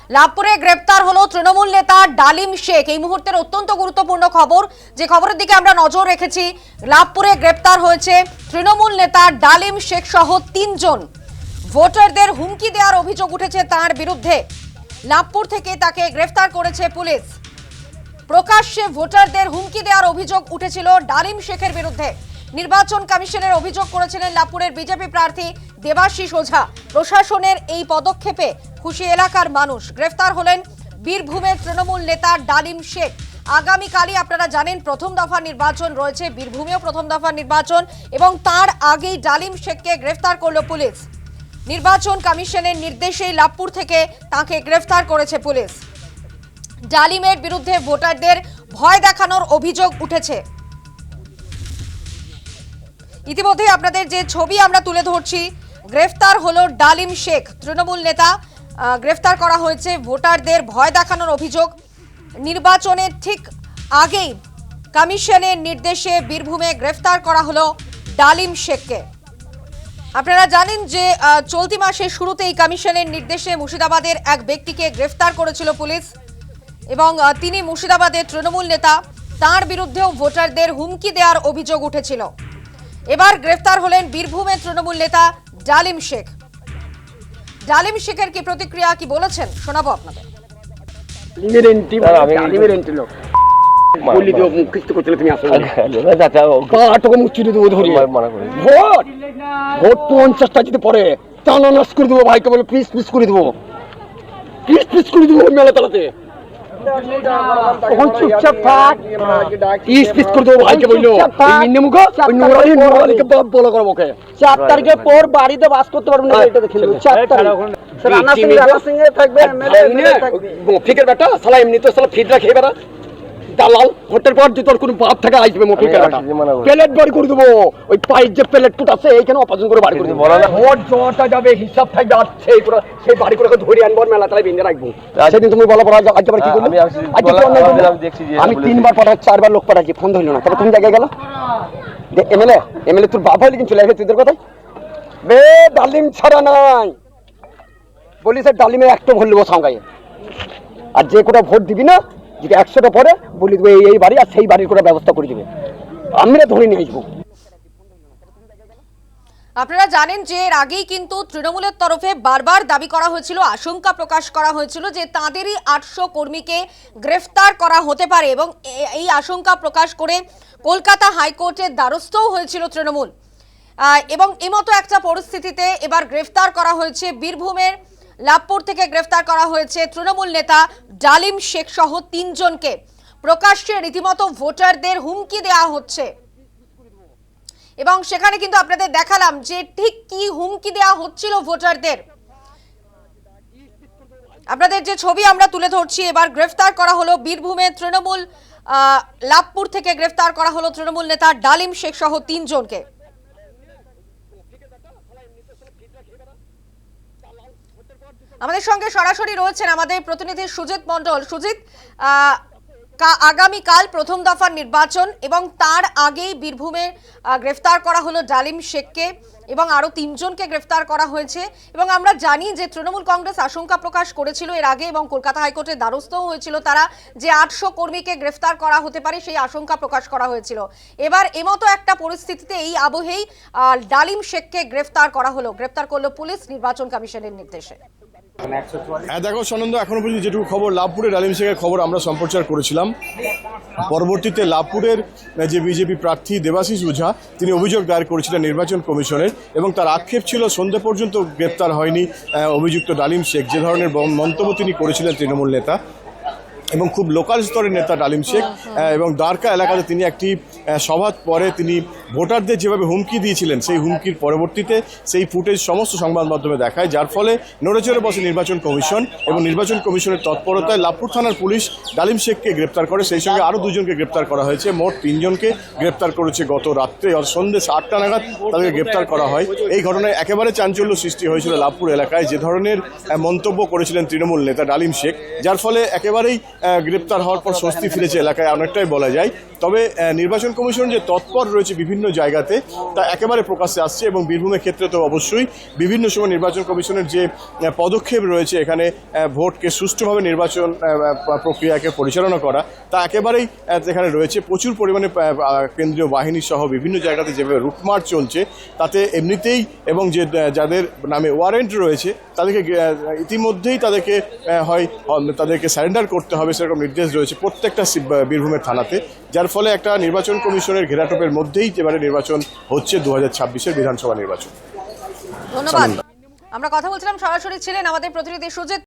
লাভপুরে গ্রেপ্তার হলো তৃণমূল নেতা ডালিম শেখ। এই মুহূর্তের অত্যন্ত গুরুত্বপূর্ণ খবর, যে খবরের দিকে আমরা নজর রেখেছি। লাভপুরে গ্রেপ্তার হয়েছে তৃণমূল নেতা ডালিম শেখ সহ 3 জন। ভোটারদের হুমকি দেওয়ার অভিযোগ উঠেছে তার বিরুদ্ধে। লাভপুর থেকে তাকে গ্রেফতার করেছে পুলিশ। প্রকাশ্যে ভোটারদের হুমকি দেওয়ার অভিযোগ উঠেছিল ডালিম শেখের বিরুদ্ধে। নির্বাচন কমিশনের অভিযোগ করেছিলেন লাভপুরের বিজেপি প্রার্থী দেবাশিস ওঝা। প্রশাসনের এই পদক্ষেপে খুশি এলাকার মানুষ। গ্রেফতার হলেন বীরভূমের তৃণমূল নেতা ডালিম শেখ। আগামীকালই আপনারা জানেন প্রথম দফা নির্বাচন রয়েছে, বীরভূমেও প্রথম দফা নির্বাচন, এবং তার আগেই ডালিম শেখকে গ্রেফতার করল পুলিশ। নির্বাচন কমিশনের নির্দেশেই লাভপুর থেকে তাকে গ্রেফতার করেছে পুলিশ। ডালিমের বিরুদ্ধে ভোটারদের ভয় দেখানোর অভিযোগ উঠেছে। ইতিমধ্যে আপনাদের যে ছবি আমরা তুলে ধরছি, গ্রেফতার হলো ডালিম শেখ, তৃণমূল নেতা। গ্রেফতার করা হয়েছে। ভোটারদের ভয় দেখানোর অভিযোগ। নির্বাচনের ঠিক আগেই কমিশনের নির্দেশে বীরভূমে গ্রেফতার করা হলো ডালিম শেখকে। আপনারা জানেন যে চলতি মাসের শুরুতেই কমিশনের নির্দেশে মুর্শিদাবাদের এক ব্যক্তিকে গ্রেফতার করেছিল পুলিশ, এবং তিনি মুর্শিদাবাদের তৃণমূল নেতা। তার বিরুদ্ধেও ভোটারদের হুমকি দেওয়ার অভিযোগ উঠেছিল। এবার গ্রেফতার হলেন বীরভূমের তৃণমূল নেতা ডালিম শেখ। ডালিম শেখের কি প্রতিক্রিয়া, কি বলেছেন শোনাবো আপনাদের। ভোট 50টা যদি পরে চানানাস করে দেবো, ভাইকে বলে পিস পিস করে দেবো, পিস পিস করে দেবো মেলা তালাতে। তখন চুপচাপ থাক, পিস পিস করে দেবো ভাইকে বললো। বলা করবো ওকে 4 তারিখের পর বাড়িতে বাস করতে পারবো না। এটা দেখে 4 তারিখ মফিকের বেটা সালা এমনি তো সালা ফিডরা খেয়ে বেড়া দালাল। ভোটের পর যে তোর কোনো বাপ থেকে আসবে মফিকের বেটা, প্লেট বাড়ি করে দেবো। ওই পাইপ যে প্লেট ফুট আছে এইখানে অপারেশন করে বাড়ি করে দেবো। ভোট জমাটা যাবে, হিসাব থাকবে, আর সেই বাড়ি করে ধরে আনবো, মেলা তাই বেঁধে রাখবো। সেদিন তুমি বলা পড়া আজ আবার কি করলো? আমি 3 বার পাঠাচ্ছি, 4 বার লোক পাঠাচ্ছি, ফোন ধরলো না। তবে কোন জায়গায় গেল এমএলএ? এমএলএ তোর বাপ হইলে কিন্তু চলে আসবে তোদের কথায়। বে ডালিম ছাড়া নাই বলি, স্যার ডালিমে একটা ভোট নেবো সামগাইয়ে। আর যে কোটা ভোট দিবি না, যদি 100টা পরে বলি দেবো এই বাড়ি, আর সেই বাড়ির কোনো ব্যবস্থা করে দিবে, আমরা ধরে নিয়ে আসবো। আপনারা জানেন যে এর আগেই কিন্তু তৃণমূলের তরফে বারবার দাবি করা হয়েছিল, আশঙ্কা প্রকাশ করা হয়েছিল যে তাঁদেরই 800 কর্মীকে গ্রেফতার করা হতে পারে, এবং এই আশঙ্কা প্রকাশ করে কলকাতা হাইকোর্টের দ্বারস্থও হয়েছিল তৃণমূল। এবং এমতো একটা পরিস্থিতিতে এবার গ্রেফতার করা হয়েছে বীরভূমের লাভপুর থেকে। গ্রেফতার করা হয়েছে তৃণমূল নেতা ডালিম শেখ সহ 3 জনকে। প্রকাশ্যে রীতিমতো ভোটারদের হুমকি দেওয়া হচ্ছে, এবং সেখানে কিন্তু আপনাদের দেখালাম যে ঠিক কি হুমকি দেওয়া হচ্ছিল ভোটারদের। আপনাদের যে ছবি আমরা তুলে ধরছি, এবার গ্রেফতার করা হলো বীরভূমের তৃণমূল লাভপুর থেকে গ্রেফতার করা হলো তৃণমূল নেতা ডালিম শেখ সহ 3 জনকে। আমাদের সঙ্গে সরাসরি রয়েছেন আমাদের প্রতিনিধি সুজিত মণ্ডল। সুজিত, আগামীকাল প্রথম দফার নির্বাচন, এবং তার আগেই বীরভূমে গ্রেফতার করা হলো ডালিম শেখকে, এবং আরো 3 জনকে গ্রেফতার করা হয়েছে। এবং আমরা জানি যে তৃণমূল কংগ্রেস আশঙ্কা প্রকাশ করেছিল এর আগে, এবং কলকাতা হাইকোর্টের দ্বারস্থও হয়েছিল তারা, যে 800 কর্মীকে গ্রেফতার করা হতে পারে, সেই আশঙ্কা প্রকাশ করা হয়েছিল। এবার এমতো একটা পরিস্থিতিতে এই আবহেই ডালিম শেখকে গ্রেফতার করা হলো, গ্রেফতার করলো পুলিশ নির্বাচন কমিশনের নির্দেশে। দেখো সনন্দ, এখনো পর্যন্ত যেটুকু খবর লাভপুরের ডালিম শেখের খবর আমরা সম্প্রচার করেছিলাম। পরবর্তীতে লাভপুরের যে বিজেপি প্রার্থী দেবাশিস ওঝা, তিনি অভিযোগ দায়ের করেছিলেন নির্বাচন কমিশনের, এবং তার আক্ষেপ ছিল সন্ধ্যা পর্যন্ত গ্রেপ্তার হয়নি অভিযুক্ত ডালিম শেখ। যে ধরনের মন্তব্য তিনি করেছিলেন তৃণমূল নেতা এবং খুব লোকাল স্তরের নেতা ডালিম শেখ, এবং দ্বারকা এলাকাতে তিনি একটি সভার পরে তিনি ভোটারদের যেভাবে হুমকি দিয়েছিলেন, সেই হুমকির পরবর্তীতে সেই ফুটেজ সমস্ত সংবাদ মাধ্যমে দেখায়, যার ফলে নড়েচড়ে বসে নির্বাচন কমিশন, এবং নির্বাচন কমিশনের তৎপরতায় লাভপুর থানার পুলিশ ডালিম শেখকে গ্রেপ্তার করে। সেই সঙ্গে আরও 2 জনকে গ্রেপ্তার করা হয়েছে। মোট 3 জনকে গ্রেপ্তার করেছে গত রাত্রে, সন্ধ্যে 7টা নাগাদ তাদেরকে গ্রেপ্তার করা হয়। এই ঘটনায় একেবারে চাঞ্চল্য সৃষ্টি হয়েছিল লাভপুর এলাকায়, যে ধরনের মন্তব্য করেছিলেন তৃণমূল নেতা ডালিম শেখ, যার ফলে একেবারেই গ্রেপ্তার হওয়ার পর স্বস্তি ফিরেছে এলাকায় অনেকটাই বলা যায়। তবে নির্বাচন কমিশন যে তৎপর রয়েছে বিভিন্ন জায়গাতে তা একেবারে প্রকাশ্যে আসছে, এবং বীরভূমের ক্ষেত্রে তো অবশ্যই বিভিন্ন সময় নির্বাচন কমিশনের যে পদক্ষেপ রয়েছে এখানে ভোটকে সুষ্ঠুভাবে নির্বাচন প্রক্রিয়াকে পরিচালনা করা তা একেবারেই এখানে রয়েছে। প্রচুর পরিমাণে কেন্দ্রীয় বাহিনী সহ বিভিন্ন জায়গাতে যেভাবে রুটমার্চ চলছে তাতে এমনিতেই, এবং যে যাদের নামে ওয়ারেন্ট রয়েছে তাদেরকে ইতিমধ্যেই তাদেরকে স্যারেন্ডার করতে হবে সেরকম নির্দেশ রয়েছে প্রত্যেকটা বীরভূমের থানাতে, যার ফলে একটা নির্বাচন কমিশনের ঘেরাটোপের মধ্যেই এবারে নির্বাচন হচ্ছে 2026-এর বিধানসভা নির্বাচন। ধন্যবাদ। আমরা কথা বলছিলাম, সরাসরি ছিলেন আমাদের প্রতিনিধি সুজিত।